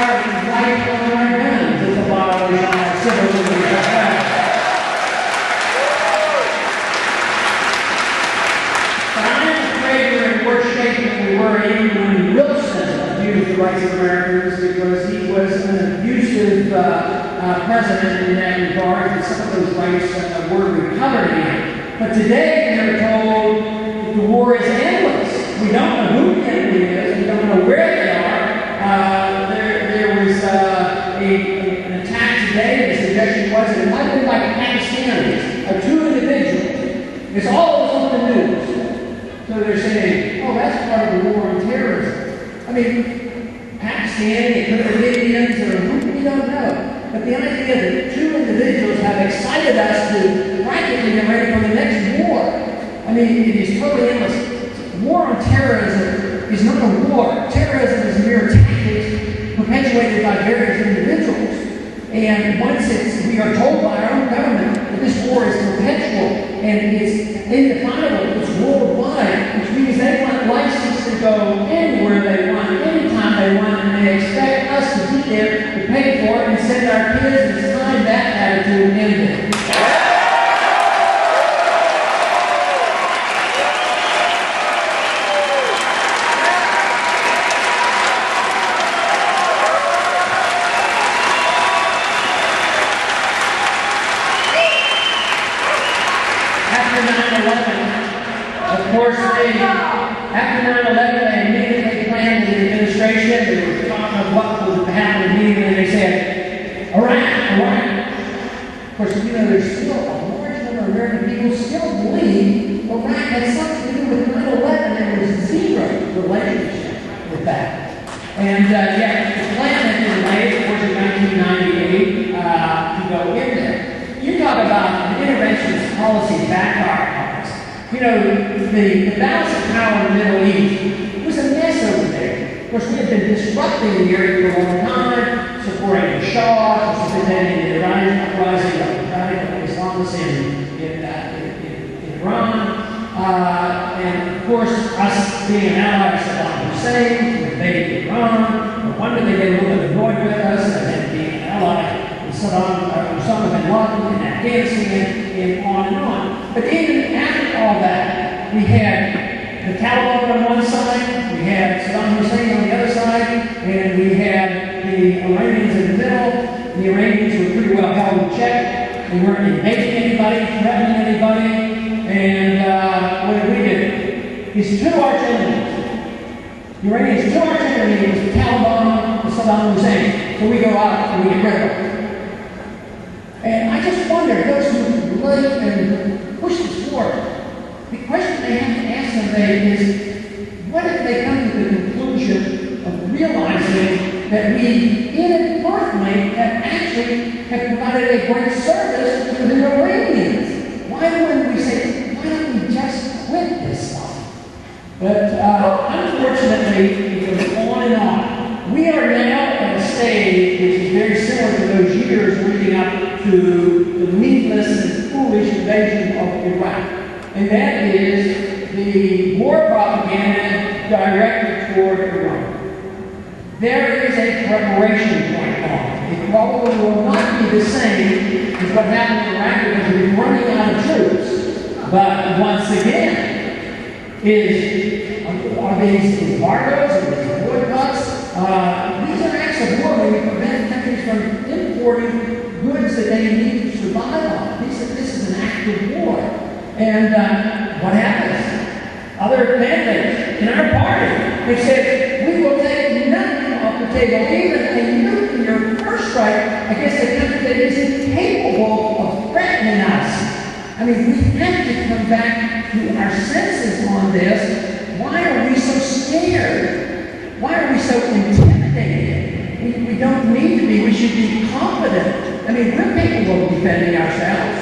our life on our guns is a violation of our civil liberties as well. But I'm afraid we're in worse shape than we were even when Wilson abused the rights of Americans, because he was an abusive president in that regard, and some of those rights were recovered again. But today we are told that the war is endless. We don't know who the enemy is. We don't know where they are. There was an attack today. The suggestion was that it might have been like Pakistanis, or two individuals. It's all over the news. So they're saying, oh, that's part of the war on terrorism. I mean, Pakistan, it could have been Indians, or who, we don't know. But the idea that two individuals have excited us to practically get ready for the next war. I mean, it is totally endless. War on terrorism is not a war. Terrorism is mere tactics perpetuated by various individuals. And once we are told by our own government that this war is perpetual and it's indefinable, it's worldwide, which means they want license to go anywhere they want, anytime they want, and they expect us to be there to pay for it and send our kids. It's time that attitude ended. Of course, after 9/11, they immediately planned the administration. They were talking of what would happen immediately, and they said, Iraq. Of course, you know, there's still a large number of American people still believe Iraq had something to do with 9/11, and there was zero relationship with that. And yet, the plan had been made, of course, in 1998 to go in there. You talk about an interventionist policy backfire. You know, the balance of power in the Middle East was a mess over there. Of course, we have been disrupting the area for a long time, supporting the Shah, facilitating the Iranian uprising of radical Islamists in Iran. And of course, us being an ally of Saddam Hussein, invading Iran. No wonder they get a little bit annoyed with us, and then being an ally with Osama bin Laden in Afghanistan, and on and on. But even after all that, we had the Taliban on one side, we had Saddam Hussein on the other side, and we had the Iranians in the middle. The Iranians were pretty well held in check. They weren't invading anybody, threatening anybody, and what did we do? These two arch enemies. The Iranians' two arch enemies, the Taliban and Saddam Hussein. So we go out and we get rid of them. And I just wonder, those who live and push this forward, the question they have to ask themselves is, what if they come to the conclusion of realizing that we inadvertently have provided a great service to the Iranians? Why wouldn't we say, why don't we just quit this stuff? But unfortunately, it goes on and on. We are now at a stage which is very similar to those years leading up to the needless and foolish invasion of Iraq. And that is the war propaganda directed toward Iran. There is a preparation going on. It probably will not be the same as what happened in Iraq because we're running out of troops. But once again, are these embargoes, are these boycotts? These are acts of war where we prevent countries from importing goods that they need to survive on. This is an act of war. And what happens? Other candidates in our party, they said, we will take nothing off the table, even a nuclear airstrike against a country that is incapable of threatening us. I mean, we have to come back to our senses on this. Why are we so scared? Why are we so intimidated? We don't need to be. We should be confident. I mean, we're capable of defending ourselves.